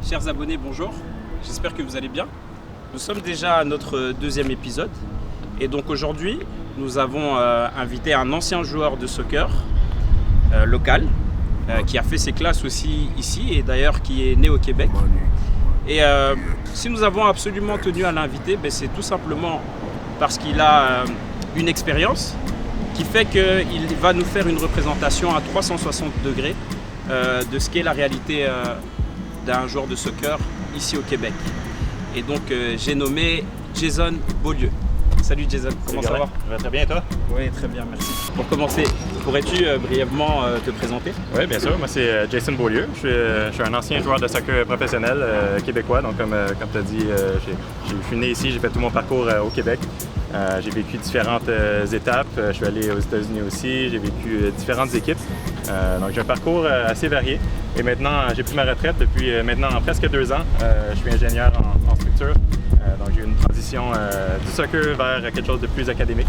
Chers abonnés, bonjour. J'espère que vous allez bien. Nous sommes déjà à notre deuxième épisode. Et donc aujourd'hui, nous avons invité un ancien joueur de soccer local qui a fait ses classes aussi ici et d'ailleurs qui est né au Québec. Et si nous avons absolument tenu à l'inviter, c'est tout simplement parce qu'il a une expérience qui fait qu'il va nous faire une représentation à 360 degrés de ce qu'est la réalité d'un joueur de soccer ici au Québec. Et donc j'ai nommé Jason Beaulieu. Salut Jason, comment ça va? Ça va très bien et toi? Oui, très bien, merci. Pour commencer, pourrais-tu brièvement te présenter? Oui, bien sûr. Moi, c'est Jason Beaulieu. Je suis un ancien joueur de soccer professionnel québécois. Donc, comme tu as dit, je suis né ici, j'ai fait tout mon parcours au Québec. J'ai vécu différentes étapes. Je suis allé aux États-Unis aussi. J'ai vécu différentes équipes. Donc, j'ai un parcours assez varié. Et maintenant, j'ai pris ma retraite depuis maintenant presque 2 ans. Je suis ingénieur en structure. Donc, j'ai eu une transition du soccer vers quelque chose de plus académique.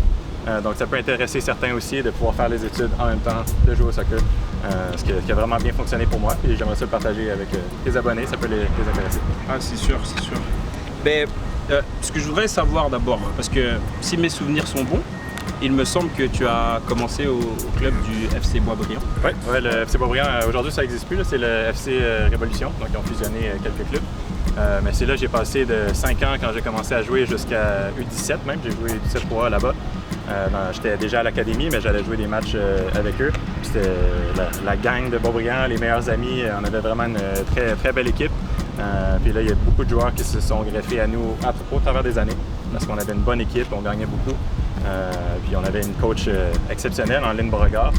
Donc, ça peut intéresser certains aussi de pouvoir faire les études en même temps de jouer au soccer, ce qui a vraiment bien fonctionné pour moi. Et j'aimerais ça le partager avec tes abonnés, ça peut les intéresser. Ah, c'est sûr, c'est sûr. Mais ce que je voudrais savoir d'abord, parce que si mes souvenirs sont bons, il me semble que tu as commencé au club du FC Boisbriand. Oui, le FC Boisbriand, aujourd'hui ça n'existe plus, c'est le FC Révolution, donc ils ont fusionné quelques clubs. Mais c'est là que j'ai passé de 5 ans quand j'ai commencé à jouer jusqu'à U17 même, j'ai joué U17 3 là-bas. J'étais déjà à l'académie, mais j'allais jouer des matchs avec eux. C'était la gang de Boisbriand, les meilleurs amis, on avait vraiment une très, très belle équipe. Puis là, il y a beaucoup de joueurs qui se sont greffés à nous au travers des années, parce qu'on avait une bonne équipe, on gagnait beaucoup. Puis on avait une coach exceptionnelle, Lynn Beauregard,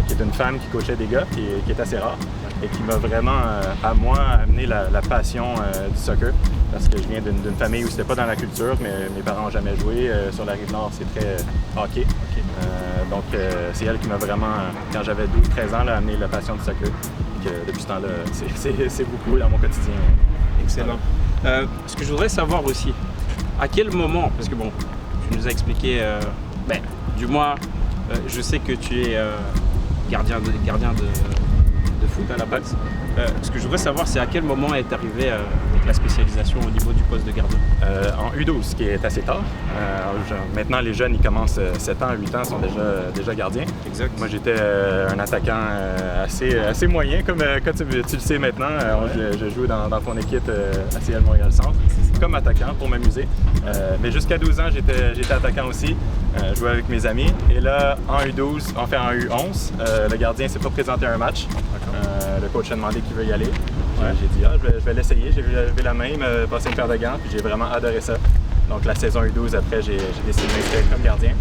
qui est une femme qui coachait des gars, qui est assez rare, et qui m'a vraiment, à moi, amené la passion du soccer, parce que je viens d'une famille où c'était pas dans la culture, mais mes parents n'ont jamais joué. Sur la Rive-Nord, c'est très hockey. Donc c'est elle qui m'a vraiment, quand j'avais 12-13 ans, amené la passion du soccer. Et que depuis ce temps-là, c'est beaucoup dans mon quotidien. Excellent. Ce que je voudrais savoir aussi, à quel moment, parce que bon, tu nous as expliqué, du moins, je sais que tu es gardien de foot à la base. Ce que je voudrais savoir, c'est à quel moment est arrivée la spécialisation au niveau du poste de gardien? En U12, ce qui est assez tard. Maintenant, les jeunes, ils commencent 7 ans, 8 ans, sont déjà gardiens. Exact. Moi, j'étais un attaquant assez moyen, comme tu le sais maintenant. Je joue dans ton équipe ACL Montréal Centre, comme attaquant pour m'amuser. Mais jusqu'à 12 ans, j'étais attaquant aussi. Je jouais avec mes amis. Et là, en U12, en U11, le gardien ne s'est pas présenté à un match. Le coach a demandé qui veut y aller. J'ai dit, je vais l'essayer. J'ai levé la main, me passer une paire de gants, puis j'ai vraiment adoré ça. Donc la saison U12, après, j'ai décidé de m'inscrire comme gardien.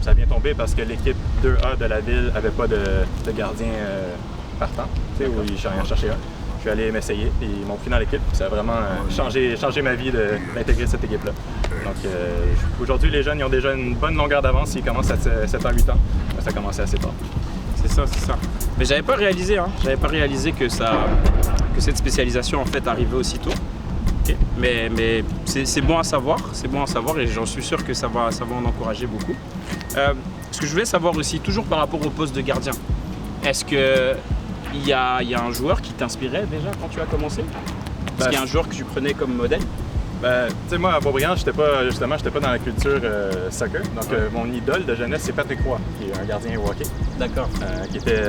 Ça a bien tombé parce que l'équipe 2A de la ville n'avait pas de gardien partant, où ils en cherchaient un. Je suis allé m'essayer, puis ils m'ont pris dans l'équipe. Ça a vraiment changé ma vie d'intégrer cette équipe-là. Donc aujourd'hui, les jeunes ils ont déjà une bonne longueur d'avance. Ils commencent à 7 ans, 8 ans. Ça a commencé assez tard. C'est ça. Mais j'avais pas réalisé que cette spécialisation en fait arrivait aussitôt. Okay. Mais c'est bon à savoir, et j'en suis sûr que ça va en encourager beaucoup. Ce que je voulais savoir aussi, toujours par rapport au poste de gardien, est-ce que il y a un joueur qui t'inspirait déjà quand tu as commencé? Est-ce qu'il y a un joueur que tu prenais comme modèle? Tu sais, moi, à Boisbriand, j'étais pas dans la culture soccer. Donc, mon idole de jeunesse, c'est Patrick Roy, qui est un gardien au hockey. D'accord. Qui était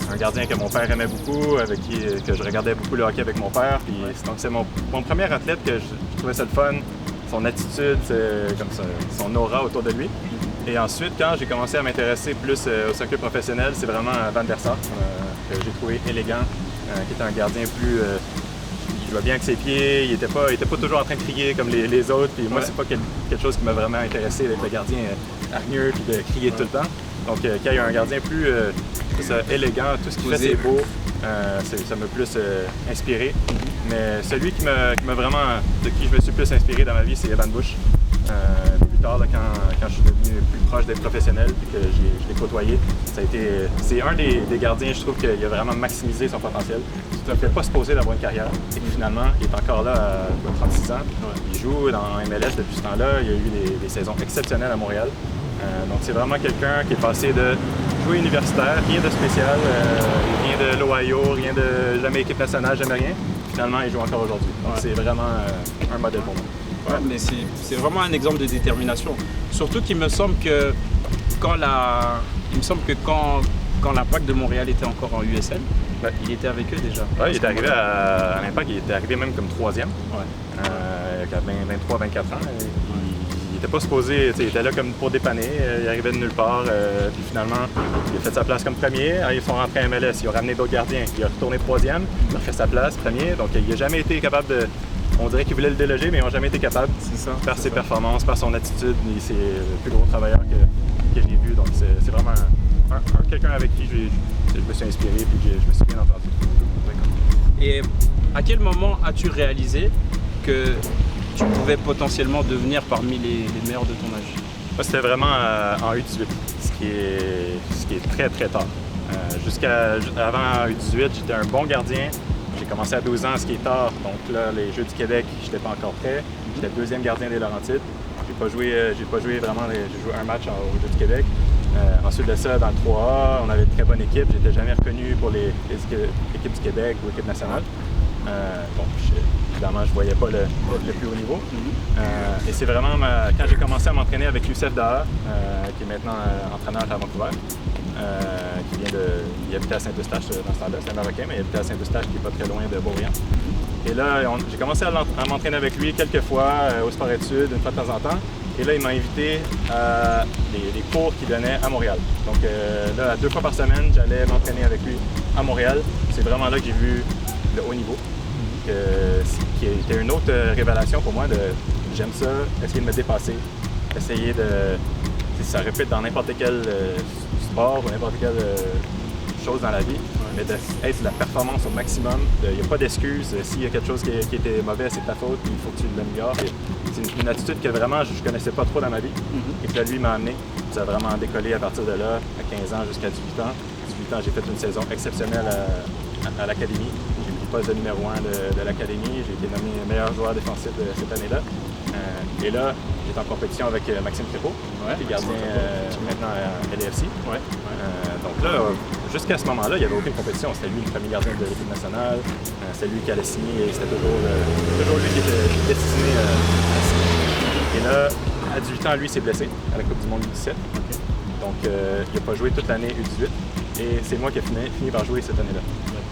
un gardien que mon père aimait beaucoup, que je regardais beaucoup le hockey avec mon père. Puis, donc, c'est mon premier athlète que je trouvais ça le fun, son attitude, comme ça, son aura autour de lui. Et ensuite, quand j'ai commencé à m'intéresser plus au soccer professionnel, c'est vraiment Van der Sar, que j'ai trouvé élégant, qui était un gardien plus... il jouait bien avec ses pieds, il était pas toujours en train de crier comme les autres. Puis moi, c'est pas quelque chose qui m'a vraiment intéressé d'être le gardien hargneux puis de crier tout le temps. Donc, quand il y a un gardien plus élégant, tout ce qu'il fait, c'est beau, ça m'a plus inspiré. Mais celui qui m'a vraiment, de qui je me suis plus inspiré dans ma vie, c'est Evan Bush. Plus tard, là, quand je suis devenu plus proche d'être professionnel et que je l'ai côtoyé, c'est un des gardiens, je trouve, qu'il a vraiment maximisé son potentiel. Il ne fait pas se poser d'avoir une carrière. Et puis finalement, il est encore là à 36 ans. Il joue dans MLS depuis ce temps-là. Il y a eu des saisons exceptionnelles à Montréal. Donc c'est vraiment quelqu'un qui est passé de jouer universitaire, rien de spécial, rien de l'Ohio, rien de jamais équipe nationale, jamais rien. finalement, il joue encore aujourd'hui. Donc, c'est vraiment un modèle pour moi. Ouais, mais c'est vraiment un exemple de détermination. Surtout qu'il me semble que quand l'Impact de Montréal était encore en USL, il était avec eux déjà. Ouais, il est arrivé à l'Impact, il était arrivé même comme troisième. Il avait 23-24 ans. Il n'était pas supposé, il était là comme pour dépanner, il arrivait de nulle part, puis finalement, il a fait sa place comme premier. Ils sont rentrés à MLS, il a ramené d'autres gardiens, il a retourné troisième, il a refait sa place, premier. Donc il n'a jamais été capable de. On dirait qu'ils voulaient le déloger, mais ils n'ont jamais été capables par ses performances, par son attitude. C'est le plus gros travailleur que j'ai vu. Donc c'est vraiment quelqu'un avec qui je me suis inspiré et que je me suis bien entendu. Et à quel moment as-tu réalisé que tu pouvais potentiellement devenir parmi les meilleurs de ton âge? Moi, c'était vraiment en U18, ce qui est très très tard. Avant U18, j'étais un bon gardien. J'ai commencé à 12 ans, ce qui est tard. Donc là, les Jeux du Québec, je n'étais pas encore prêt. J'étais deuxième gardien des Laurentides. J'ai pas joué vraiment. J'ai joué un match aux Jeux du Québec. Ensuite de ça, dans le 3A, on avait une très bonne équipe. J'étais jamais reconnu pour les équipes du Québec ou l'équipe nationale. Évidemment, je ne voyais pas le plus haut niveau. Et c'est vraiment quand j'ai commencé à m'entraîner avec Youssef Daha, qui est maintenant entraîneur à Vancouver, il habitait à Saint-Eustache dans ce temps-là, c'est un Marocain, mais il habitait à Saint-Eustache qui n'est pas très loin de Beaubriand. Et là, j'ai commencé à m'entraîner avec lui quelques fois au sport-études, une fois de temps en temps. Et là, il m'a invité à les cours qu'il donnait à Montréal. Donc là, 2 fois par semaine, j'allais m'entraîner avec lui à Montréal. C'est vraiment là que j'ai vu le haut niveau. Qui était une autre révélation pour moi j'aime ça, essayer de me dépasser, essayer de. Ça répète dans n'importe quel sport ou n'importe quelle chose dans la vie, mais d'être la performance au maximum. Il n'y a pas d'excuse. S'il y a quelque chose qui était mauvais, c'est ta faute, il faut que tu l'améliores. C'est une attitude que vraiment je ne connaissais pas trop dans ma vie et que lui m'a amené. Ça a vraiment décollé à partir de là, à 15 ans jusqu'à 18 ans. 18 ans, j'ai fait une saison exceptionnelle à l'Académie. Poste de numéro 1 de l'Académie. J'ai été nommé meilleur joueur défensif de cette année-là. Et là, j'étais en compétition avec Maxime Crépeau, qui est gardien maintenant à LAFC. Donc là, jusqu'à ce moment-là, il n'y avait aucune compétition. C'était lui le premier gardien de l'équipe nationale. C'était lui qui allait signer et c'était toujours lui qui était destiné à signer. Et là, à 18 ans, lui s'est blessé à la Coupe du Monde U17. Donc, il n'a pas joué toute l'année U18. Et c'est moi qui ai fini par jouer cette année-là.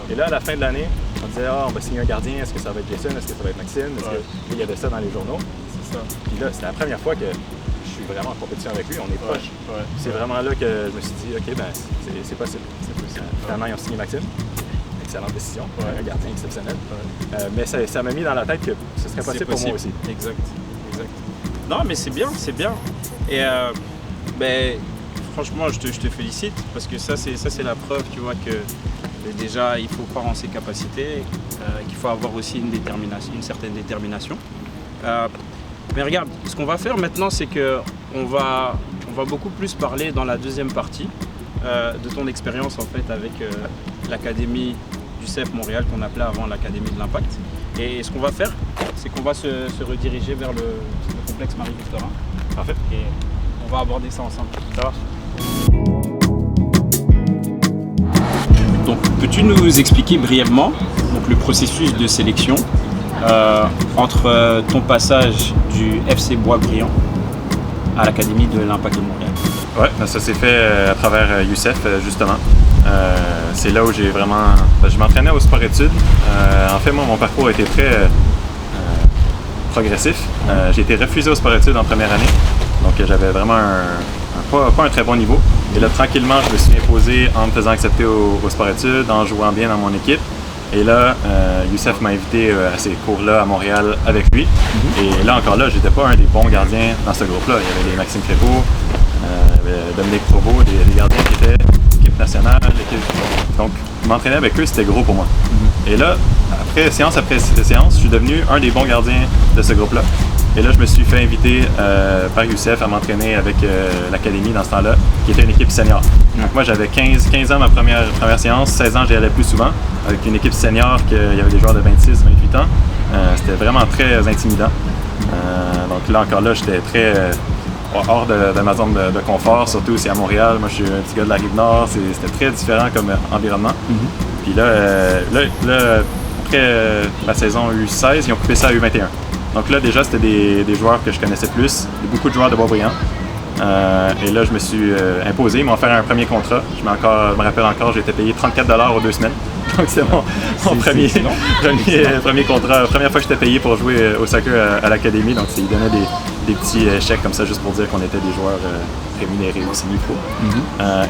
Et là, à la fin de l'année, on disait on va signer un gardien, est-ce que ça va être Jason, est-ce que ça va être Maxime? Il y avait ça dans les journaux. C'est ça. Puis là, c'était la première fois que je suis vraiment en compétition avec lui, on est proche. C'est vraiment là que je me suis dit, OK, ben c'est possible. Finalement, ils ont signé Maxime. Excellente décision, un gardien exceptionnel. Mais ça m'a mis dans la tête que ce serait possible pour moi aussi. Exact. Non, mais c'est bien. Et franchement, je te félicite parce que ça c'est la preuve, tu vois, que déjà il faut croire en ses capacités, qu'il faut avoir aussi une certaine détermination. Mais regarde, ce qu'on va faire maintenant, c'est qu'on va beaucoup plus parler dans la deuxième partie de ton expérience en fait avec l'académie du CEF Montréal qu'on appelait avant l'académie de l'Impact. Et ce qu'on va faire, c'est qu'on va se rediriger vers le complexe Marie-Victorin. Parfait. Et on va aborder ça ensemble. Ça marche. Donc, peux-tu nous expliquer brièvement le processus de sélection entre ton passage du FC Boisbriand à l'Académie de l'Impact de Montréal? Oui, ça s'est fait à travers Youssef, justement. C'est là où j'ai vraiment. Je m'entraînais au sport-études. En fait, moi, mon parcours a été très progressif. J'ai été refusé au sport-études en première année. Donc, j'avais vraiment pas un très bon niveau. Et là, tranquillement, je me suis imposé en me faisant accepter au sport-études, en jouant bien dans mon équipe. Et là, Youssef m'a invité à ces cours-là à Montréal avec lui. Et là, encore là, j'étais pas un des bons gardiens dans ce groupe-là. Il y avait les Maxime Crépeau, Dominique Provost, des gardiens qui étaient l'équipe nationale. Donc, m'entraîner avec eux, c'était gros pour moi. Et là, séance après séance, je suis devenu un des bons gardiens de ce groupe-là. Et là, je me suis fait inviter par Youssef à m'entraîner avec l'académie dans ce temps-là, qui était une équipe senior. Donc moi, j'avais 15 ans ma première séance, 16 ans, j'y allais plus souvent, avec une équipe senior, il y avait des joueurs de 26, 28 ans. C'était vraiment très intimidant. Donc là, encore là, j'étais très hors de ma zone de confort, surtout aussi à Montréal. Moi, je suis un petit gars de la Rive-Nord, c'était très différent comme environnement. Puis là, après après la saison U16, ils ont coupé ça à U21. Donc là, déjà, c'était des joueurs que je connaissais plus, beaucoup de joueurs de Boisbriand. Et là, je me suis imposé. Ils m'ont offert un premier contrat. Je me rappelle encore, j'ai été payé 34$ aux 2 semaines. Donc c'est mon premier contrat, première fois que j'étais payé pour jouer au soccer à l'académie. Donc ils donnaient des petits chèques comme ça juste pour dire qu'on était des joueurs rémunérés aussi micro.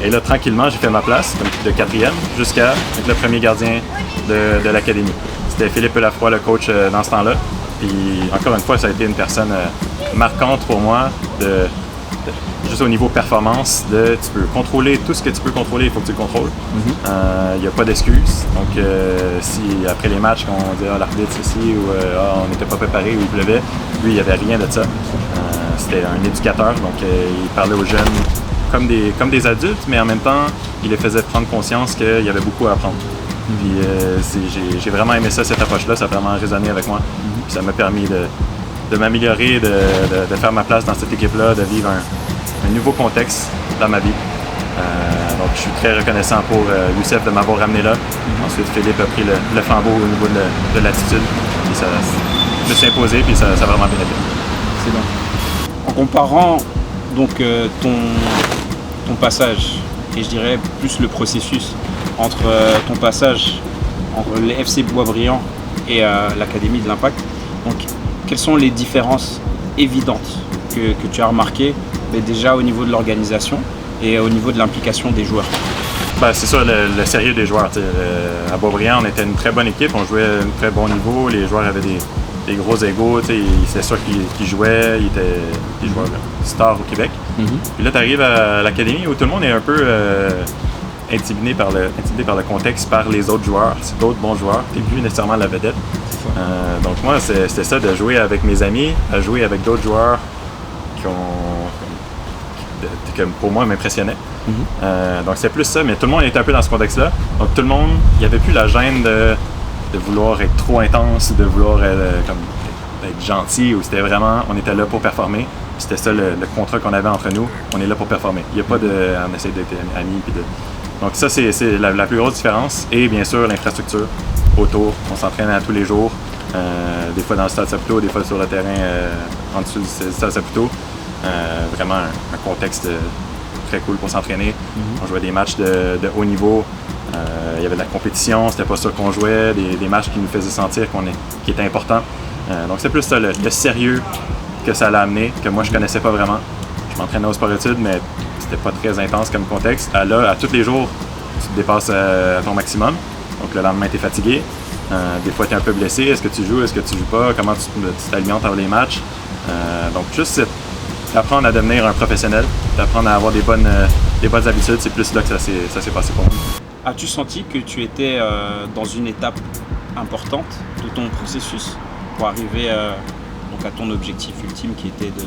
Et là, tranquillement, j'ai fait ma place comme de 4e jusqu'à être le premier gardien de l'académie. C'était Philippe Lafroy, le coach dans ce temps-là. Puis encore une fois, ça a été une personne marquante pour moi, juste au niveau performance, tu peux contrôler tout ce que tu peux contrôler, il faut que tu le contrôles. Il n'y a pas d'excuses. Donc si après les matchs, on dit l'arbitre ceci ou on n'était pas préparé ou il pleuvait, lui il n'y avait rien de ça. C'était un éducateur, donc il parlait aux jeunes comme des adultes, mais en même temps, il les faisait prendre conscience qu'il y avait beaucoup à apprendre. Puis j'ai vraiment aimé ça, cette approche-là, ça a vraiment résonné avec moi. Puis ça m'a permis de m'améliorer, de faire ma place dans cette équipe-là, de vivre un nouveau contexte dans ma vie. Donc je suis très reconnaissant pour Youssef de m'avoir ramené là. Ensuite, Philippe a pris le flambeau au niveau de l'attitude. Puis ça, je me suis imposé, puis ça a vraiment bien été. C'est bon. En comparant donc ton passage, et je dirais plus le processus entre ton passage entre le FC Boisbriand et l'Académie de l'Impact, donc quelles sont les différences évidentes que tu as remarquées, mais déjà au niveau de l'organisation et au niveau de l'implication des joueurs? C'est ça, le sérieux des joueurs. À Boisbriand, on était une très bonne équipe, on jouait à un très bon niveau, les joueurs avaient des gros égos, c'est sûr qu'ils jouaient, ils étaient des joueurs stars au Québec. Puis là, tu arrives à l'académie où tout le monde est un peu intimidé par le contexte, par les autres joueurs. C'est d'autres bons joueurs, tu n'es plus nécessairement la vedette. Donc moi, c'était ça, de jouer avec mes amis, à jouer avec d'autres joueurs qui pour moi m'impressionnaient. Donc c'est plus ça, mais tout le monde était un peu dans ce contexte-là. Donc tout le monde, il n'y avait plus la gêne de vouloir être trop intense, de vouloir être gentil, ou c'était vraiment, on était là pour performer. C'était ça le contrat qu'on avait entre nous, on est là pour performer. Il n'y a pas on essaie d'être amis. Donc ça, c'est la plus grosse différence. Et bien sûr, l'infrastructure autour, on s'entraîne à tous les jours. Des fois dans le Stade Saputo, des fois sur le terrain en dessous du Stade Saputo. Vraiment un contexte très cool pour s'entraîner. On jouait des matchs de haut niveau. Il y avait de la compétition, c'était pas ça qu'on jouait, des matchs qui nous faisaient sentir qui étaient importants. Donc c'est plus ça, le sérieux que ça l'a amené, que moi je connaissais pas vraiment. Je m'entraînais au sport-études, mais c'était pas très intense comme contexte. Là, à tous les jours, tu te dépasses à ton maximum. Donc le lendemain, tu es fatigué. Des fois, tu es un peu blessé. Est-ce que tu joues, est-ce que tu joues pas? Comment tu t'alimentes avant les matchs? Donc juste d'apprendre à devenir un professionnel, d'apprendre à avoir des bonnes habitudes, c'est plus là que ça s'est passé pour moi. As-tu senti que tu étais dans une étape importante de ton processus pour arriver donc à ton objectif ultime qui était de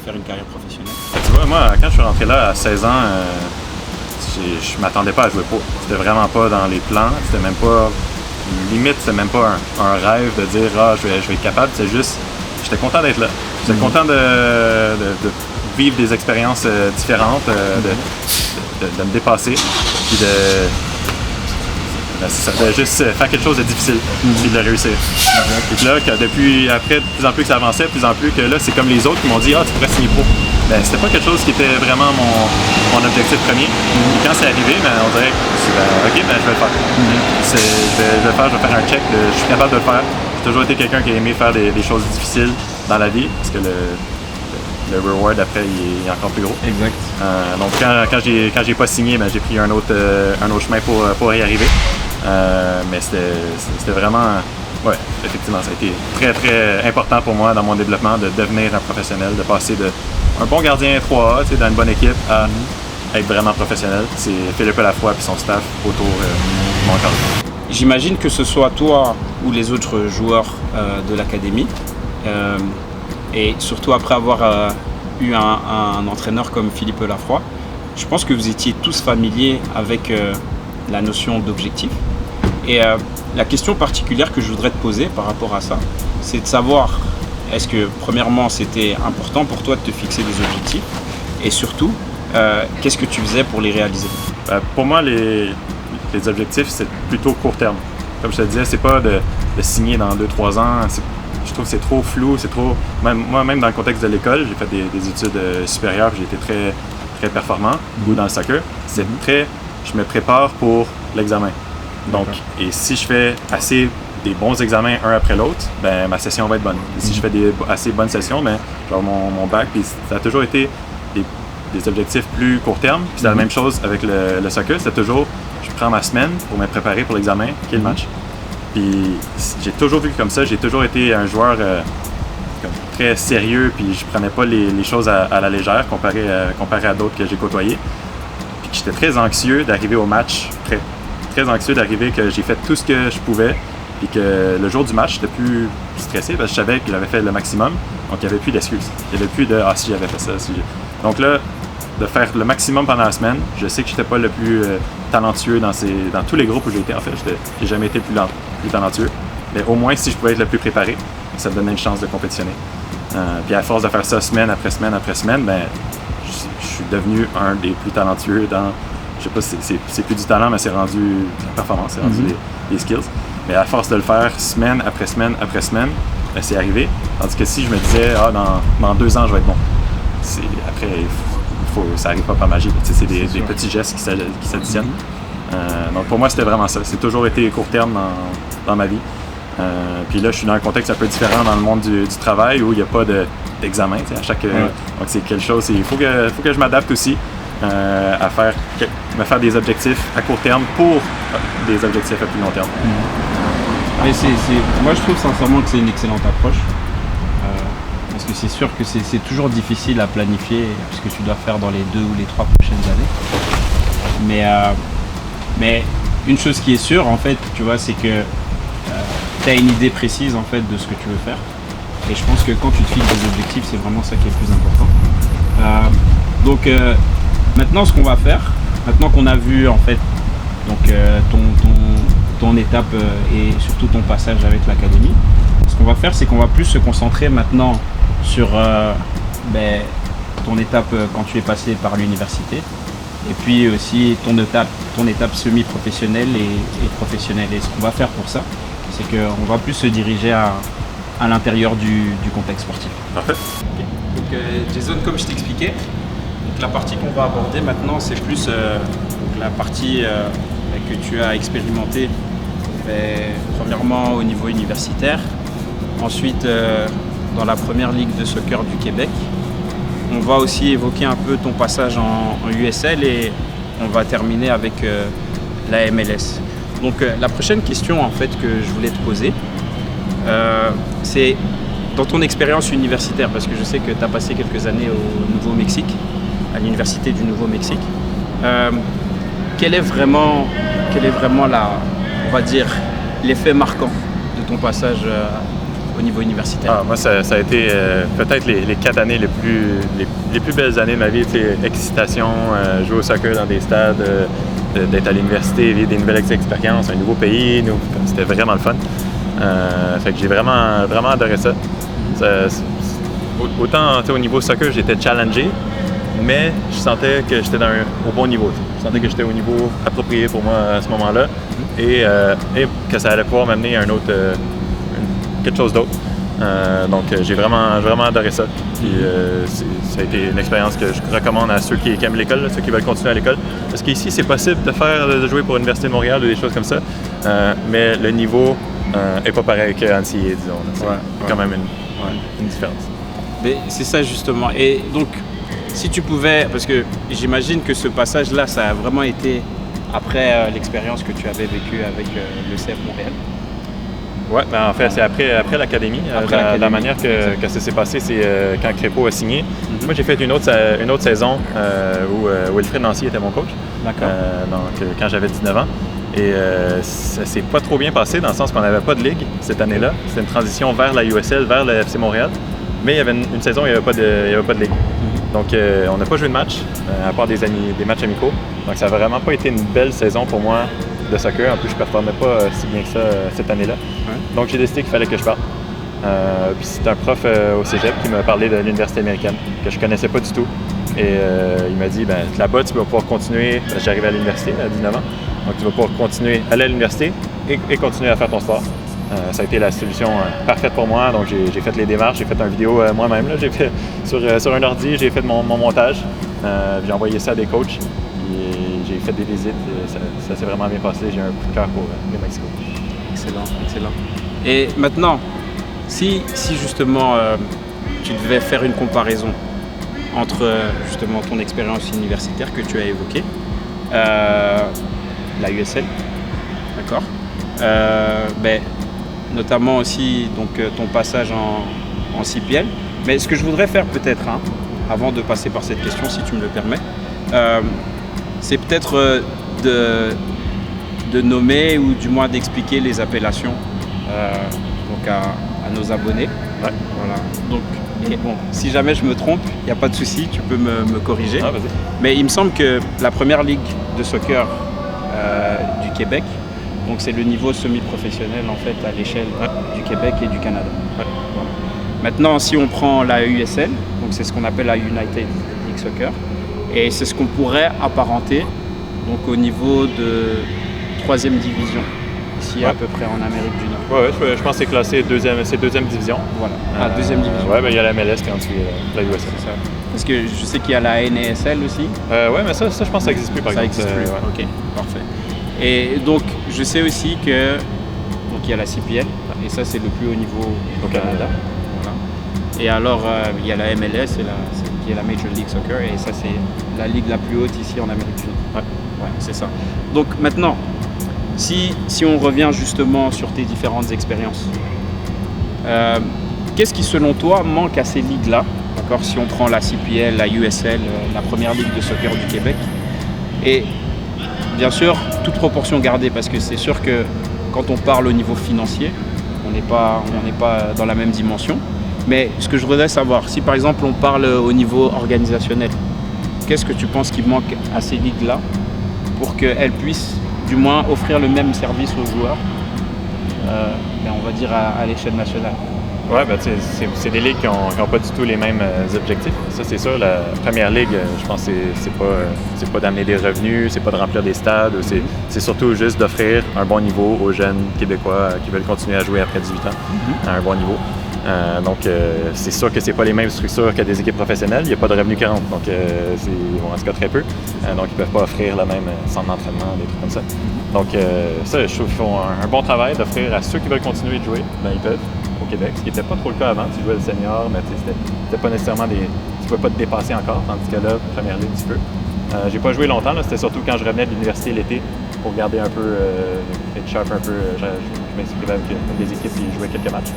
faire une carrière professionnelle? Tu vois, moi, quand je suis rentré là à 16 ans, je m'attendais pas à jouer pro. C'était vraiment pas dans les plans, c'était même pas, limite, c'était même pas un rêve de dire je vais être capable, c'est juste, j'étais content d'être là. J'étais content de vivre des expériences différentes, de me dépasser, puis de juste faire quelque chose de difficile, puis de le réussir. Puis là, après, de plus en plus que ça avançait, de plus en plus que là, c'est comme les autres qui m'ont dit « Ah, tu pourrais signer pro ». C'était pas quelque chose qui était vraiment mon objectif premier. Et quand c'est arrivé, on dirait que OK, je vais le faire. Je vais faire un check, je suis capable de le faire. J'ai toujours été quelqu'un qui a aimé faire des choses difficiles dans la vie, parce que le reward après il est encore plus gros. Exact. Donc quand j'ai pas signé, j'ai pris un autre chemin pour y arriver. Mais c'était vraiment, ouais, effectivement, ça a été très très important pour moi dans mon développement de devenir un professionnel, de passer d'un bon gardien 3A, dans une bonne équipe, à être vraiment professionnel. C'est Philippe Lafroy et son staff autour de mon cadre. J'imagine que ce soit toi ou les autres joueurs de l'académie, et surtout après avoir eu un entraîneur comme Philippe Lafroy, je pense que vous étiez tous familiers avec la notion d'objectif. Et la question particulière que je voudrais te poser par rapport à ça, c'est de savoir, est-ce que premièrement c'était important pour toi de te fixer des objectifs, et surtout, qu'est-ce que tu faisais pour les réaliser? Pour moi, les objectifs, c'est plutôt court terme. comme je te disais, c'est pas de signer dans 2-3 ans. Je trouve que c'est trop flou, c'est trop... Moi-même, dans le contexte de l'école, j'ai fait des études supérieures, j'ai été très, très performant, ou dans le soccer. C'est très... Je me prépare pour l'examen. Donc, et si je fais assez des bons examens un après l'autre, ben ma session va être bonne. Et si je fais des assez bonnes sessions, ben je vais avoir mon bac. Puis ça a toujours été des objectifs plus court terme. Puis c'est la même chose avec le soccer. C'est toujours, je prends ma semaine pour me préparer pour l'examen, qui est le match. Puis j'ai toujours vu comme ça. J'ai toujours été un joueur très sérieux. Puis je prenais pas les choses à la légère comparé à d'autres que j'ai côtoyés. Puis j'étais très anxieux d'arriver au match prêt. Très anxieux d'arriver que j'ai fait tout ce que je pouvais. Puis que le jour du match, j'étais plus stressé parce que je savais que j'avais fait le maximum. Donc il n'y avait plus d'excuses. Il n'y avait plus de « Ah, si j'avais fait ça. Si ». Donc là, de faire le maximum pendant la semaine, je sais que je n'étais pas le plus talentueux dans tous les groupes où j'ai été. En fait, j'ai jamais été plus talentueux. Mais au moins, si je pouvais être le plus préparé, ça me donnait une chance de compétitionner. Puis à force de faire ça semaine après semaine après semaine, ben, je suis devenu un des plus talentueux dans... Je sais pas si c'est plus du talent, mais c'est rendu la performance, c'est rendu les skills. Mais à force de le faire semaine après semaine après semaine, ben, c'est arrivé. Tandis que si je me disais, dans 2 ans, je vais être bon. Après, ça n'arrive pas par magie. C'est des petits gestes qui s'additionnent. Donc pour moi, c'était vraiment ça. C'est toujours été court terme dans ma vie. Puis là, je suis dans un contexte un peu différent dans le monde du travail où il n'y a pas d'examen. Donc c'est quelque chose. Il faut que je m'adapte aussi à me faire des objectifs à court terme pour des objectifs à plus long terme. Mais moi, je trouve sincèrement que c'est une excellente approche. Parce que c'est sûr que c'est toujours difficile à planifier ce que tu dois faire dans les 2 ou les 3 prochaines années. Mais une chose qui est sûre, en fait, tu vois, c'est que tu as une idée précise en fait de ce que tu veux faire. Et je pense que quand tu te fixes des objectifs, c'est vraiment ça qui est le plus important. Donc maintenant, ce qu'on va faire, maintenant qu'on a vu en fait donc ton étape et surtout ton passage avec l'académie, ce qu'on va faire, c'est qu'on va plus se concentrer maintenant sur ton étape quand tu es passé par l'université et puis aussi ton étape semi-professionnelle et professionnelle. Et ce qu'on va faire pour ça, c'est qu'on va plus se diriger à l'intérieur du contexte sportif. Parfait. Okay. Donc Jason, comme je t'expliquais, la partie qu'on va aborder maintenant, c'est plus la partie que tu as expérimentée premièrement au niveau universitaire, ensuite dans la première ligue de soccer du Québec. On va aussi évoquer un peu ton passage en USL et on va terminer avec la MLS. Donc la prochaine question en fait que je voulais te poser, c'est dans ton expérience universitaire, parce que je sais que tu as passé quelques années au Nouveau-Mexique, à l'université du Nouveau-Mexique. Quel est vraiment on va dire, l'effet marquant de ton passage au niveau universitaire? Moi, ça a été peut-être les 4 années les plus belles années de ma vie. Excitation, jouer au soccer dans des stades, d'être à l'université, vivre des nouvelles expériences, un nouveau pays. C'était vraiment le fun. Fait que j'ai vraiment, vraiment adoré ça. Autant au niveau soccer, j'étais challengé, mais je sentais que j'étais au bon niveau. Je sentais que j'étais au niveau approprié pour moi à ce moment-là et que ça allait pouvoir m'amener à quelque chose d'autre. Donc j'ai vraiment adoré ça. Puis, ça a été une expérience que je recommande à ceux qui aiment l'école, ceux qui veulent continuer à l'école. Parce qu'ici, c'est possible de jouer pour l'Université de Montréal ou des choses comme ça, mais le niveau n'est pas pareil qu'à NCAA, disons. C'est quand même une différence. Mais c'est ça justement. Et donc, si tu pouvais, parce que j'imagine que ce passage-là, ça a vraiment été après l'expérience que tu avais vécue avec le CF Montréal. Oui, ben en fait, c'est après l'académie. La manière que ça s'est passé, c'est quand Crépeau a signé. Moi, j'ai fait une autre saison où Wilfred Nancy était mon coach. D'accord. Donc, quand j'avais 19 ans. Et ça s'est pas trop bien passé dans le sens qu'on n'avait pas de ligue cette année-là. C'était une transition vers la USL, vers le FC Montréal. Mais il y avait une saison où il n'y avait pas de ligue. Donc, on n'a pas joué de match, à part des matchs amicaux. Donc, ça n'a vraiment pas été une belle saison pour moi de soccer. En plus, je ne performais pas si bien que ça cette année-là. Ouais. Donc, j'ai décidé qu'il fallait que je parte. Puis, c'est un prof au cégep qui m'a parlé de l'université américaine, que je ne connaissais pas du tout. Et il m'a dit, là-bas, tu vas pouvoir continuer. J'arrivais à l'université à 19 ans. Donc, tu vas pouvoir continuer à aller à l'université, et continuer à faire ton sport. Ça a été la solution parfaite pour moi. Donc, j'ai fait les démarches, j'ai fait une vidéo moi-même. J'ai fait sur un ordi, j'ai fait mon montage. J'ai envoyé ça à des coachs. J'ai fait des visites. Ça s'est vraiment bien passé. J'ai un coup de cœur pour le Mexico. Excellent, excellent. Et maintenant, si justement tu devais faire une comparaison entre justement ton expérience universitaire que tu as évoquée, la USL, d'accord, notamment aussi donc, ton passage en CPL. Mais ce que je voudrais faire peut-être, avant de passer par cette question, si tu me le permets, c'est peut-être de nommer ou du moins d'expliquer les appellations donc à nos abonnés. Ouais. Voilà. Donc, bon, si jamais je me trompe, il n'y a pas de souci, tu peux me corriger. Ah, vas-y. Mais il me semble que la première ligue de soccer du Québec, donc c'est le niveau semi-professionnel en fait à l'échelle du Québec et du Canada. Ouais. Voilà. Maintenant, si on prend la USL, donc c'est ce qu'on appelle la United League Soccer, et c'est ce qu'on pourrait apparenter donc au niveau de 3e division, ici à peu près en Amérique du Nord. Ouais, je pense que c'est classé deuxième division. Voilà, 2e division. Ouais, il y a la MLS qui est en dessous de la USL. C'est ça. Parce que je sais qu'il y a la NASL aussi. Ouais, mais ça, je pense que ça n'existe plus, par Ça exemple. existe plus. Ouais. Ok, parfait. Et donc, je sais aussi que donc il y a la CPL, et ça c'est le plus haut niveau au Canada. Voilà. Et alors, il y a la MLS, qui est la Major League Soccer, et ça c'est la ligue la plus haute ici en Amérique du Nord. Ouais, c'est ça. Donc maintenant, si on revient justement sur tes différentes expériences, qu'est-ce qui selon toi manque à ces ligues-là, d'accord, si on prend la CPL, la USL, la première ligue de soccer du Québec, et bien sûr, toute proportion gardée, parce que c'est sûr que quand on parle au niveau financier, on n'est pas dans la même dimension. Mais ce que je voudrais savoir, si par exemple on parle au niveau organisationnel, qu'est-ce que tu penses qu'il manque à ces ligues-là pour qu'elles puissent du moins offrir le même service aux joueurs, on va dire à l'échelle nationale? Ouais, c'est des ligues qui n'ont pas du tout les mêmes objectifs. Ça, c'est sûr. La première ligue, je pense que c'est pas d'amener des revenus, c'est pas de remplir des stades. C'est surtout juste d'offrir un bon niveau aux jeunes Québécois qui veulent continuer à jouer après 18 ans à un bon niveau. Donc, c'est sûr que c'est pas les mêmes structures que des équipes professionnelles. Il n'y a pas de revenus qui rentrent, donc en tout cas très peu. Donc, ils ne peuvent pas offrir le même centre d'entraînement, des trucs comme ça. Donc, ça, je trouve qu'ils font un bon travail d'offrir à ceux qui veulent continuer de jouer, ils peuvent. Au Québec, ce qui n'était pas trop le cas avant. Tu jouais le senior, mais c'était pas nécessairement tu ne pouvais pas te dépasser encore, tandis que là, première ligue, tu peux. J'ai pas joué longtemps, c'était surtout quand je revenais de l'université l'été pour garder un peu, être sharp un peu. Je m'inscrivais avec des équipes et jouais quelques matchs.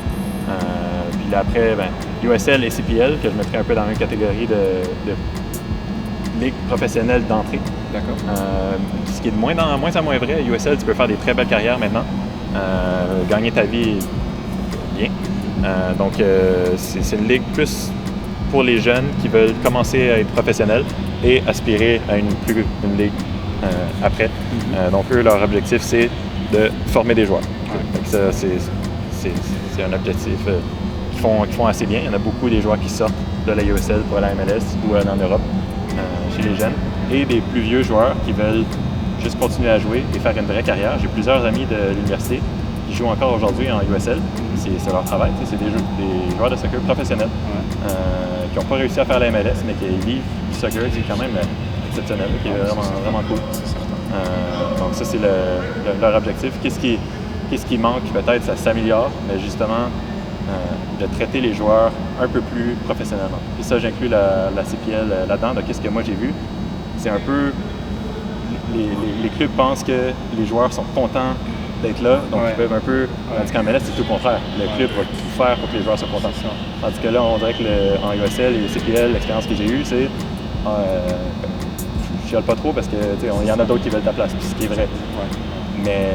Puis là, après, USL et CPL, que je mettrais un peu dans la même catégorie de ligue professionnelle d'entrée. D'accord. Ce qui est de moins en moins vrai. USL, tu peux faire des très belles carrières maintenant. Gagner ta vie bien. Donc, c'est une ligue plus pour les jeunes qui veulent commencer à être professionnels et aspirer à une ligue après. Donc, eux, leur objectif, c'est de former des joueurs. Donc, ça, c'est un objectif qu'ils font assez bien. Il y en a beaucoup des joueurs qui sortent de la USL pour la MLS ou en Europe chez les jeunes. Et des plus vieux joueurs qui veulent juste continuer à jouer et faire une vraie carrière. J'ai plusieurs amis de l'université qui jouent encore aujourd'hui en USL. C'est leur travail. C'est des joueurs de soccer professionnels qui n'ont pas réussi à faire la MLS, mais qui vivent du soccer, qui est quand même exceptionnel, qui est vraiment cool. Donc ça, c'est leur objectif. Qu'est-ce qui manque? Peut-être ça s'améliore, mais justement, de traiter les joueurs un peu plus professionnellement. Et ça, j'inclus la CPL là-dedans. Donc, qu'est-ce que moi j'ai vu? C'est un peu... Les clubs pensent que les joueurs sont contents d'être là, donc ils peuvent un peu... Tandis qu'en MLS, c'est tout le contraire. Le club va tout faire pour que les joueurs soient contents. Tandis que là, on dirait que en USL et CPL, l'expérience que j'ai eue, c'est... je chiale pas trop parce que il y en a d'autres qui veulent ta place, ce qui est vrai. Mais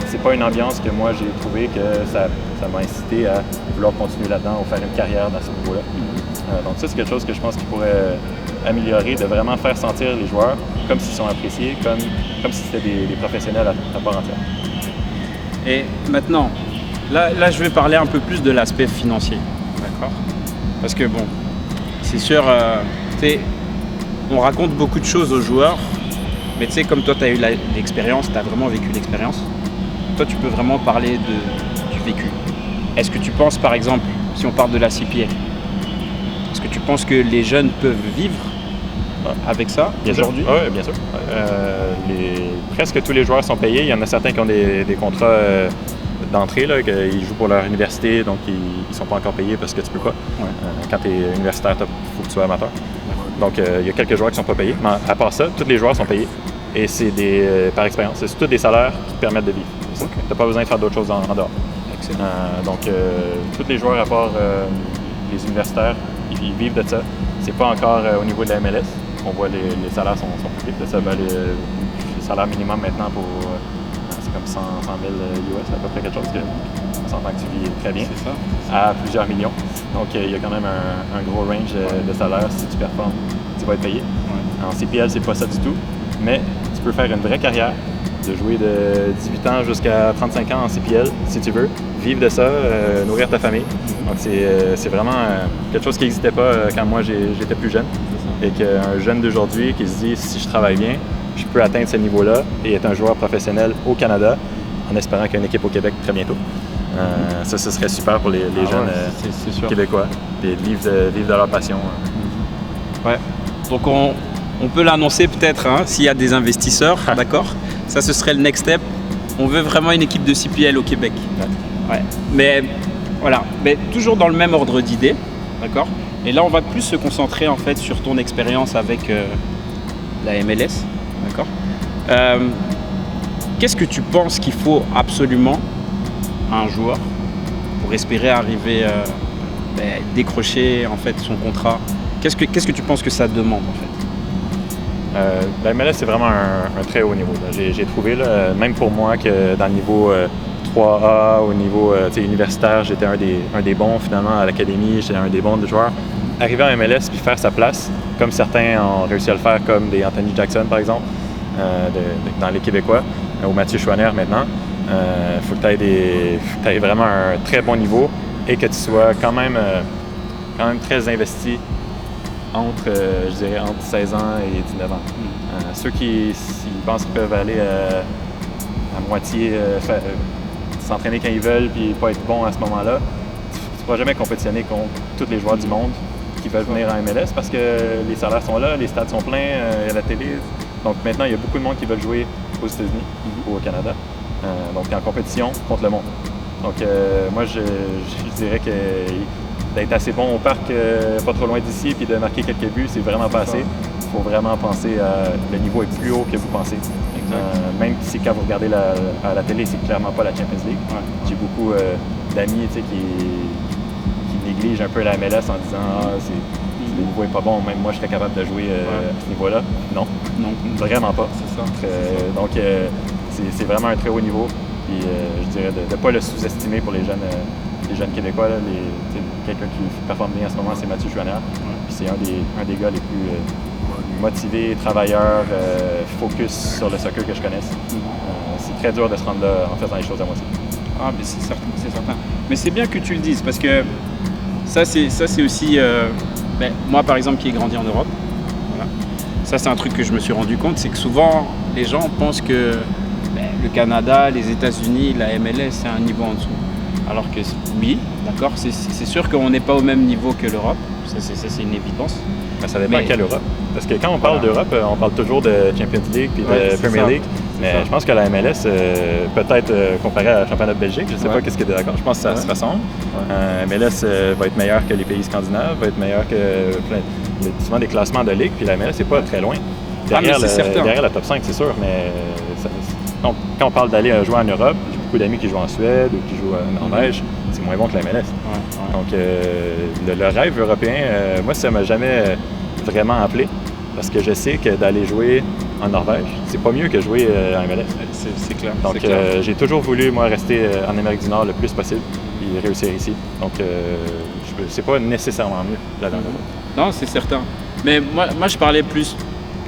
c'est pas une ambiance que moi j'ai trouvé que ça m'a incité à vouloir continuer là-dedans ou faire une carrière dans ce niveau-là. Donc ça, c'est quelque chose que je pense qu'il pourrait améliorer, de vraiment faire sentir les joueurs comme s'ils sont appréciés, comme si c'était des professionnels à part entière. Et maintenant, là je vais parler un peu plus de l'aspect financier, d'accord? Parce que bon, c'est sûr, on raconte beaucoup de choses aux joueurs, mais tu sais, comme toi tu as eu l'expérience, tu as vraiment vécu l'expérience, toi tu peux vraiment parler du vécu. Est-ce que tu penses par exemple, si on parle de la CPL, est-ce que tu penses que les jeunes peuvent vivre avec ça aujourd'hui? Oui, bien sûr. Presque tous les joueurs sont payés. Il y en a certains qui ont des contrats d'entrée, là, qu'ils jouent pour leur université, donc ils ne sont pas encore payés parce que tu peux pas. Ouais. Quand tu es universitaire, il faut que tu sois amateur. Donc il y a quelques joueurs qui ne sont pas payés. Mais à part ça, tous les joueurs sont payés. Et c'est par expérience. C'est tous des salaires qui te permettent de vivre. Okay. Tu n'as pas besoin de faire d'autres choses en dehors. Donc tous les joueurs, à part les universitaires, ils vivent de ça. C'est pas encore au niveau de la MLS. On voit les salaires sont publics. Ça va le salaire minimum maintenant pour c'est comme 100 000 US, à peu près quelque chose que on s'entend que tu vis très bien. C'est ça. À plusieurs millions. Donc il y a quand même un gros range de salaire. Si tu performes, tu vas être payé. Ouais. En CPL, c'est pas ça du tout. Mais tu peux faire une vraie carrière, de jouer de 18 ans jusqu'à 35 ans en CPL, si tu veux, vivre de ça, nourrir ta famille. Donc c'est vraiment quelque chose qui n'existait pas quand moi j'étais plus jeune. Et qu'un jeune d'aujourd'hui qui se dit, si je travaille bien, je peux atteindre ce niveau-là et être un joueur professionnel au Canada, en espérant qu'il y ait une équipe au Québec très bientôt. Ça, ce serait super pour les jeunes Québécois, de vivre de leur passion. Ouais. Donc on peut l'annoncer peut-être s'il y a des investisseurs, d'accord? Ça, ce serait le next step. On veut vraiment une équipe de CPL au Québec. Ouais. Mais voilà, mais toujours dans le même ordre d'idée, d'accord? Et là, on va plus se concentrer en fait sur ton expérience avec la MLS, d'accord? Qu'est-ce que tu penses qu'il faut absolument à un joueur pour espérer arriver décrocher en fait son contrat? Qu'est-ce que tu penses que ça demande en fait? La MLS, c'est vraiment un très haut niveau. J'ai trouvé, là, même pour moi, que dans le niveau 3A, au niveau universitaire, j'étais un des bons finalement à l'académie, j'étais un des bons joueurs. Arriver en MLS puis faire sa place, comme certains ont réussi à le faire, comme des Anthony Jackson par exemple, dans les Québécois, ou Mathieu Chouanière maintenant, il faut que tu aies vraiment un très bon niveau et que tu sois quand même très investi entre 16 ans et 19 ans. Ceux qui pensent qu'ils peuvent aller à moitié s'entraîner quand ils veulent puis pas être bons à ce moment-là, tu ne pourras jamais compétitionner contre tous les joueurs du monde qui veulent venir en MLS parce que les salaires sont là, les stades sont pleins, il y a la télé. Donc maintenant, il y a beaucoup de monde qui veulent jouer aux États-Unis ou au Canada. Donc en compétition contre le monde. Donc moi, je dirais que d'être assez bon au parc, pas trop loin d'ici, puis de marquer quelques buts, c'est vraiment pas assez. Il faut vraiment penser à le niveau est plus haut que vous pensez. Même si quand vous regardez à la télé, c'est clairement pas la Champions League. Ouais. J'ai beaucoup d'amis qui négligent un peu la MLS en disant le niveau est pas bon, même moi je serais capable de jouer à ce niveau-là. Non, vraiment pas. C'est ça. Donc c'est vraiment un très haut niveau. Puis je dirais de ne pas le sous-estimer pour les jeunes Québécois. Là, quelqu'un qui performe bien en ce moment, c'est Mathieu Chouanière. Puis c'est un des gars les plus motivés, travailleurs, focus sur le soccer que je connaisse. C'est très dur de se rendre là en faisant les choses à moitié. Ah, mais c'est certain. Mais c'est bien que tu le dises parce que ça c'est aussi moi par exemple qui ai grandi en Europe. Voilà. Ça c'est un truc que je me suis rendu compte, c'est que souvent les gens pensent que le Canada, les États-Unis, la MLS c'est un niveau en dessous. Alors que oui, d'accord, c'est sûr qu'on n'est pas au même niveau que l'Europe, ça c'est une évidence. Mais ça dépend à quelle Europe. Parce que quand on parle d'Europe, on parle toujours de Champions League et de Premier League. Mais je pense que la MLS, peut-être comparé à la championnat de Belgique, je ne sais pas qu'est-ce qui est d'accord, je pense que ça se ressemble. MLS va être meilleur que les pays scandinaves, va être meilleur que souvent des classements de ligue, puis la MLS, c'est pas très loin. Derrière la top 5, c'est sûr, mais donc, quand on parle d'aller jouer en Europe, j'ai beaucoup d'amis qui jouent en Suède ou qui jouent en Norvège, c'est moins bon que la MLS. Donc le rêve européen, moi ça m'a jamais vraiment appelé, parce que je sais que d'aller jouer en Norvège, c'est pas mieux que jouer en MLS. C'est clair. Donc j'ai toujours voulu moi rester en Amérique du Nord le plus possible et réussir ici. Donc c'est pas nécessairement mieux d'aller en Europe. Non, c'est certain. Mais moi je parlais plus,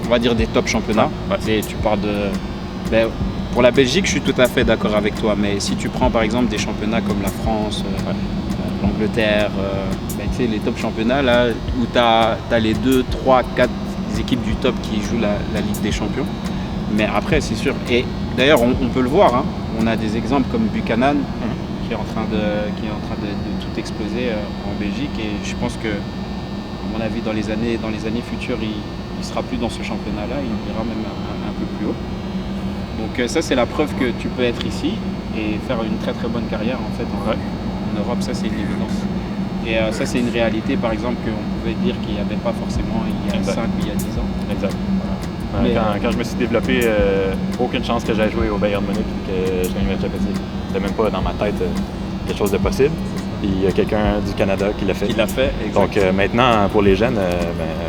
on va dire, des top championnats. Et tu parles de... pour la Belgique, je suis tout à fait d'accord avec toi, mais si tu prends par exemple des championnats comme la France, l'Angleterre, tu sais, les top championnats là, où tu as les 2, 3, 4 équipes du top qui jouent la Ligue des Champions. Mais après, c'est sûr, et d'ailleurs on peut le voir, on a des exemples comme Buchanan qui est en train de tout exploser en Belgique, et je pense que, à mon avis, dans les années futures, il sera plus dans ce championnat-là, il ira même un peu plus haut. Donc ça, c'est la preuve que tu peux être ici et faire une très très bonne carrière en fait en Europe. Ça, c'est une évidence. Et ça, c'est une réalité, par exemple, qu'on pouvait dire qu'il n'y avait pas forcément il y a 5 ou il y a 10 ans. Exact. Voilà. Quand je me suis développé, aucune chance que j'aille jouer au Bayern Munich et que je gagne la Champions League. C'était même pas dans ma tête quelque chose de possible. Il y a quelqu'un du Canada qui l'a fait. Exactement. Donc maintenant, pour les jeunes,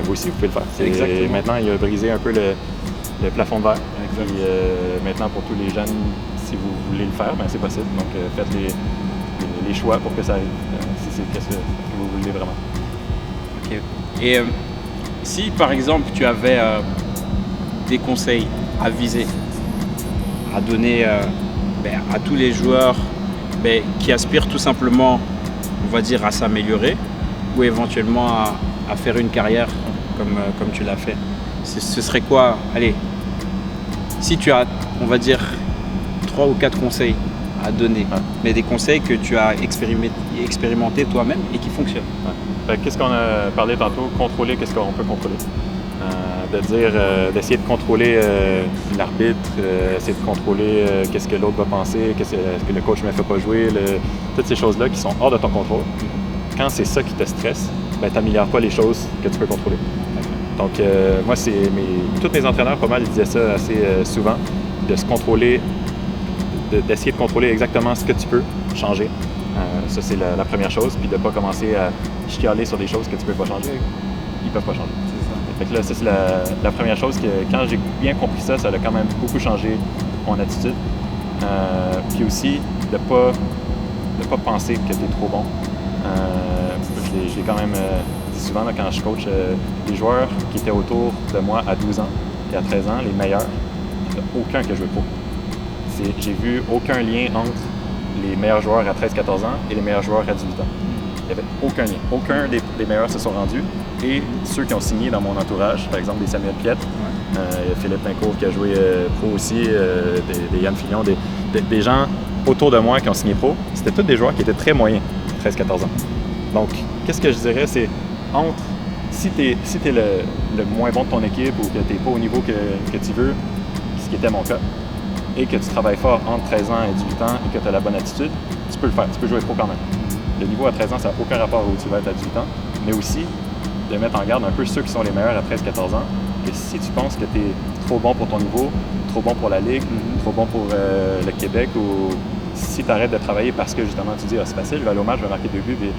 vous aussi, vous pouvez le faire. Exactement. Maintenant, il a brisé un peu le plafond de verre. Et maintenant, pour tous les jeunes, si vous voulez le faire, c'est possible. Donc faites les choix pour que ça arrive, si c'est ce que vous voulez vraiment. Ok. Et si, par exemple, tu avais des conseils à viser, à donner à tous les joueurs qui aspirent tout simplement, on va dire, à s'améliorer ou éventuellement à faire une carrière comme tu l'as fait, ce serait quoi? Allez, si tu as, on va dire, 3 ou 4 conseils à donner, mais des conseils que tu as expérimenté toi-même et qui fonctionnent. Qu'est-ce qu'on a parlé tantôt? Contrôler qu'est-ce qu'on peut contrôler. D'essayer de contrôler l'arbitre, essayer de contrôler qu'est-ce que l'autre va penser, est-ce que le coach ne me fait pas jouer, toutes ces choses-là qui sont hors de ton contrôle. Quand c'est ça qui te stresse, tu n'améliores pas les choses que tu peux contrôler. Donc moi, tous mes entraîneurs, pas mal, ils disaient ça assez souvent, de se contrôler, d'essayer de contrôler exactement ce que tu peux changer. Ça, c'est la première chose, puis de ne pas commencer à chialer sur des choses que tu ne peux pas changer. Ils ne peuvent pas changer. Fait que là, ça, c'est la première chose que, quand j'ai bien compris ça, ça a quand même beaucoup changé mon attitude. Puis aussi, de pas penser que tu es trop bon. J'ai quand même dit souvent, là, quand je coach les joueurs qui étaient autour de moi à 12 ans et à 13 ans, les meilleurs, il n'y en a aucun que je veux pas. J'ai vu aucun lien entre les meilleurs joueurs à 13-14 ans et les meilleurs joueurs à 18 ans. Il n'y avait aucun lien. Aucun des meilleurs se sont rendus. Et ceux qui ont signé dans mon entourage, par exemple des Samuel Piette, Philippe Lincourt qui a joué pro aussi, des Yann Fillon, des gens autour de moi qui ont signé pro, c'était tous des joueurs qui étaient très moyens, 13-14 ans. Donc, qu'est-ce que je dirais, c'est si tu es le moins bon de ton équipe ou que tu n'es pas au niveau que tu veux, ce qui était mon cas, et que tu travailles fort entre 13 ans et 18 ans et que tu as la bonne attitude, tu peux le faire, tu peux jouer pro quand même. Le niveau à 13 ans, ça n'a aucun rapport où tu vas être à 18 ans, mais aussi de mettre en garde un peu ceux qui sont les meilleurs à 13-14 ans, que si tu penses que tu es trop bon pour ton niveau, trop bon pour la Ligue, trop bon pour le Québec, ou si tu arrêtes de travailler parce que justement tu dis c'est facile, je vais aller au match, je vais marquer 2 buts, puis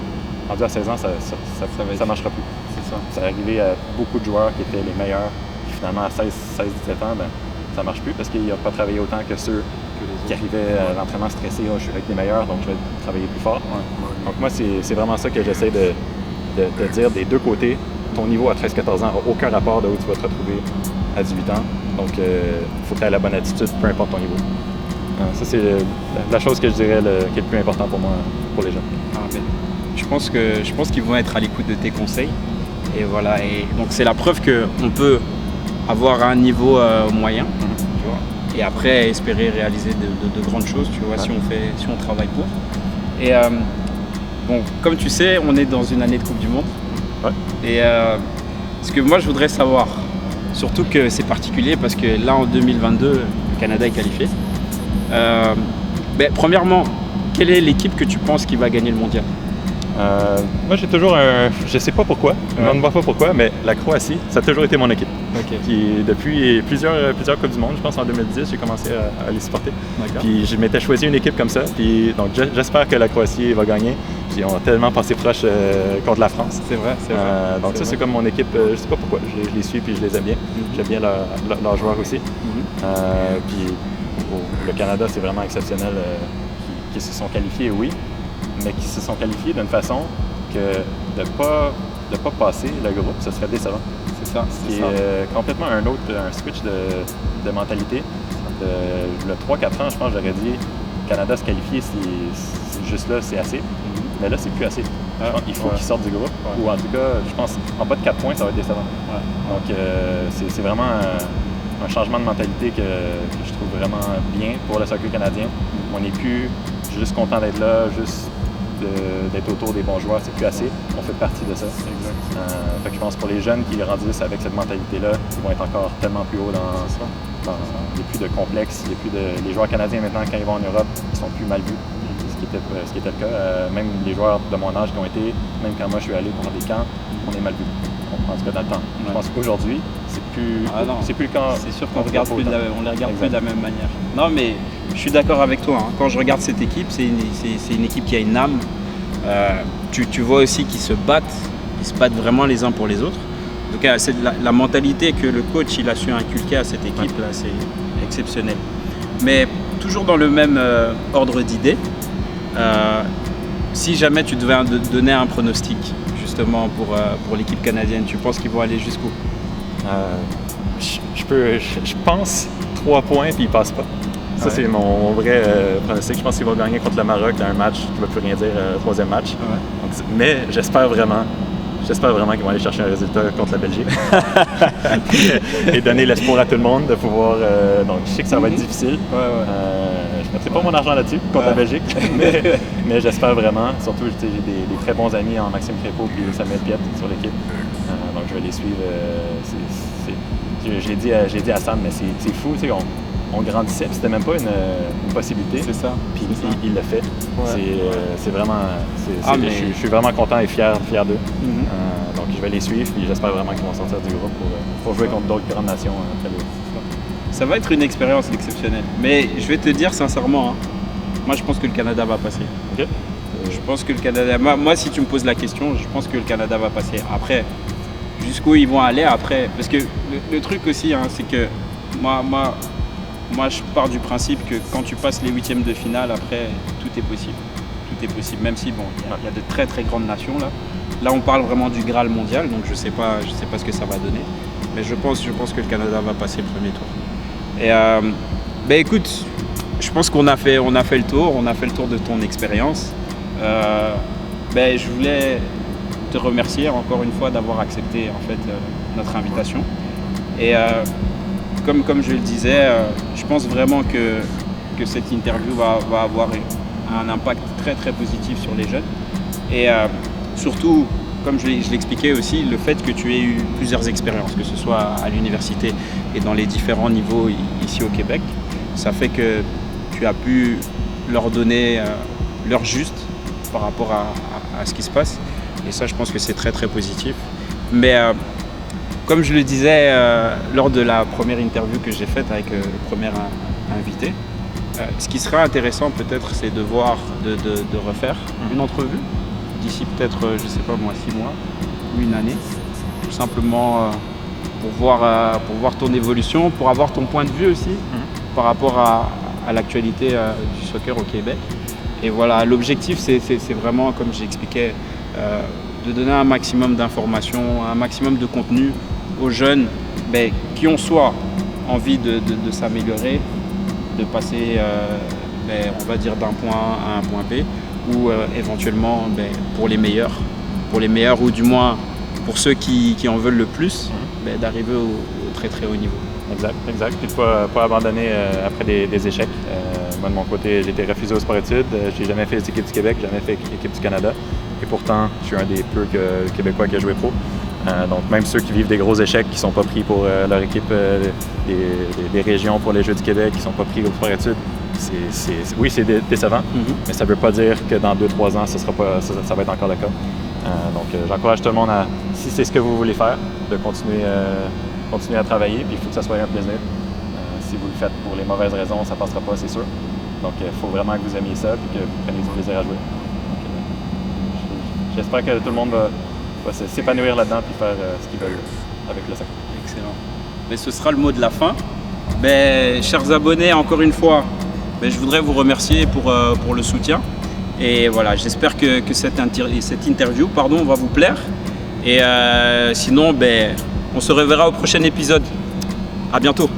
rendu à 16 ans, ça ne marchera plus. C'est ça. Ça est arrivé à beaucoup de joueurs qui étaient les meilleurs, puis finalement à 16-17 ans, ça ne marche plus parce qu'ils n'ont pas travaillé autant que ceux qui arrivaient à l'entraînement stressés. Je suis avec les meilleurs, donc je vais travailler plus fort. Donc moi, c'est vraiment ça que j'essaie de dire des deux côtés. Ton niveau à 13-14 ans n'a aucun rapport de où tu vas te retrouver à 18 ans. Donc, il faut que tu aies la bonne attitude, peu importe ton niveau. Ça, c'est la chose que je dirais qui est le plus important pour moi, pour les jeunes. Je pense qu'ils vont être à l'écoute de tes conseils. Et voilà. Et donc, c'est la preuve qu'on peut avoir un niveau moyen, tu vois, et après espérer réaliser de grandes choses, tu vois, si on travaille pour. Et bon, comme tu sais, on est dans une année de Coupe du Monde. Ouais. Et ce que moi je voudrais savoir, surtout que c'est particulier parce que là en 2022, le Canada est qualifié. Premièrement, quelle est l'équipe que tu penses qui va gagner le mondial? Moi j'ai toujours je sais pas pourquoi, je ne me demande pas pourquoi, mais la Croatie, ça a toujours été mon équipe. Okay. Puis depuis plusieurs Coupes du Monde, je pense en 2010, j'ai commencé à les supporter. Puis je m'étais choisi une équipe comme ça, puis donc j'espère que la Croatie va gagner. Puis on a tellement passé proche contre la France. C'est vrai. Donc ça c'est comme mon équipe, je sais pas pourquoi, je les suis puis je les aime bien. J'aime bien leurs joueurs aussi. Puis le Canada c'est vraiment exceptionnel qui se sont qualifiés, oui, mais qui se sont qualifiés d'une façon que de ne pas passer le groupe, ce serait décevant. C'est ça. C'est complètement un switch de mentalité. Le 3-4 ans, je pense, j'aurais dit Canada se qualifier, c'est juste là, c'est assez. Mais là, c'est plus assez. Il faut qu'ils sortent du groupe. Ou en tout cas, je pense en bas de 4 points, ça va être décevant. Donc, c'est vraiment un changement de mentalité que je trouve vraiment bien pour le soccer canadien. on n'est plus juste content d'être là, juste d'être autour des bons joueurs, c'est plus assez. On fait partie de ça. Fait que je pense pour les jeunes qui grandissent avec cette mentalité-là, ils vont être encore tellement plus haut il n'y a plus de complexe, les joueurs canadiens maintenant, quand ils vont en Europe, ils sont plus mal vus, ce qui était le cas. Même les joueurs de mon âge qui ont été, même quand moi je suis allé pour des camps, on est mal vus. En tout cas dans le temps. Je pense qu'aujourd'hui, c'est plus le camp. C'est sûr qu'on les regarde plus de la même manière. Non mais je suis d'accord avec toi. Hein. Quand je regarde cette équipe, c'est une équipe qui a une âme. Tu vois aussi qu'ils se battent vraiment les uns pour les autres. Donc c'est la mentalité que le coach il a su inculquer à cette équipe là, c'est exceptionnel. Mais toujours dans le même ordre d'idées, si jamais tu devais donner un pronostic justement pour l'équipe canadienne, tu penses qu'ils vont aller jusqu'où? Je pense 3 points puis ils passent pas. Ça, c'est mon vrai pronostic. Je pense qu'ils vont gagner contre le Maroc dans un match qui ne va plus rien dire, troisième match. Donc, mais j'espère vraiment qu'ils vont aller chercher un résultat contre la Belgique. Et donner l'espoir à tout le monde de pouvoir... donc, je sais que ça va être difficile. Je ne mettrai pas mon argent là-dessus contre la Belgique. mais j'espère vraiment. Surtout, j'ai des très bons amis en Maxime Crépeau et Samuel Piette sur l'équipe. Donc, je vais les suivre. Je l'ai dit à Sam, mais c'est fou. On grandissait, puis c'était même pas une possibilité. C'est ça. Puis il l'a fait. C'est vraiment... Je suis vraiment content et fier d'eux. Donc je vais les suivre, puis j'espère vraiment qu'ils vont sortir du groupe pour jouer contre d'autres grandes nations très lourdes. Ça va être une expérience exceptionnelle. Mais je vais te dire sincèrement, moi je pense que le Canada va passer. Okay. Je pense que le Canada... Moi, si tu me poses la question, je pense que le Canada va passer. Après, jusqu'où ils vont aller après... Parce que le truc aussi, c'est que moi, je pars du principe que quand tu passes les 8e de finale, après, tout est possible. Tout est possible, même si, il y a de très très grandes nations là. Là, on parle vraiment du Graal mondial, donc je sais pas ce que ça va donner. Mais je pense que le Canada va passer le premier tour. Et écoute, je pense qu'on a fait le tour. On a fait le tour de ton expérience. Je voulais te remercier encore une fois d'avoir accepté en fait notre invitation. Et comme je le disais, je pense vraiment que cette interview va avoir un impact très très positif sur les jeunes. Et surtout, comme je l'expliquais aussi, le fait que tu aies eu plusieurs expériences, que ce soit à l'université et dans les différents niveaux ici au Québec, ça fait que tu as pu leur donner leur juste par rapport à ce qui se passe. Et ça, je pense que c'est très très positif. Mais comme je le disais lors de la première interview que j'ai faite avec le premier invité, ce qui serait intéressant peut-être, c'est de refaire une entrevue d'ici peut-être, je sais pas moi, 6 mois ou une année, tout simplement pour voir ton évolution, pour avoir ton point de vue aussi par rapport à l'actualité du soccer au Québec. Et voilà, l'objectif c'est vraiment, comme j'expliquais, de donner un maximum d'informations, un maximum de contenu aux jeunes qui ont soit envie de s'améliorer, de passer on va dire d'un point A à un point B, ou éventuellement pour les meilleurs ou du moins pour ceux qui en veulent le plus, d'arriver au très très haut niveau. Exact. Puis de pas abandonner après des échecs. Moi de mon côté, j'ai été refusé au sport-études, j'ai jamais fait l'équipe du Québec, jamais fait l'équipe du Canada. Et pourtant, je suis un des peu Québécois qui a joué pro. Donc même ceux qui vivent des gros échecs, qui ne sont pas pris pour leur équipe des régions pour les Jeux du Québec, qui ne sont pas pris au sport-études, oui, c'est décevant, mais ça ne veut pas dire que dans 2-3 ans, ça va être encore le cas. Donc j'encourage tout le monde si c'est ce que vous voulez faire, de continuer à travailler, puis il faut que ça soit un plaisir. Si vous le faites pour les mauvaises raisons, ça ne passera pas, c'est sûr. Donc il faut vraiment que vous aimiez ça, puis que vous preniez du plaisir à jouer. Donc, j'espère que tout le monde va s'épanouir là-dedans et faire ce qu'ils veulent avec le soccer. Excellent. Mais ce sera le mot de la fin. Chers abonnés, encore une fois, je voudrais vous remercier pour le soutien. Et voilà, j'espère que cette interview va vous plaire. Et sinon, on se reverra au prochain épisode. À bientôt.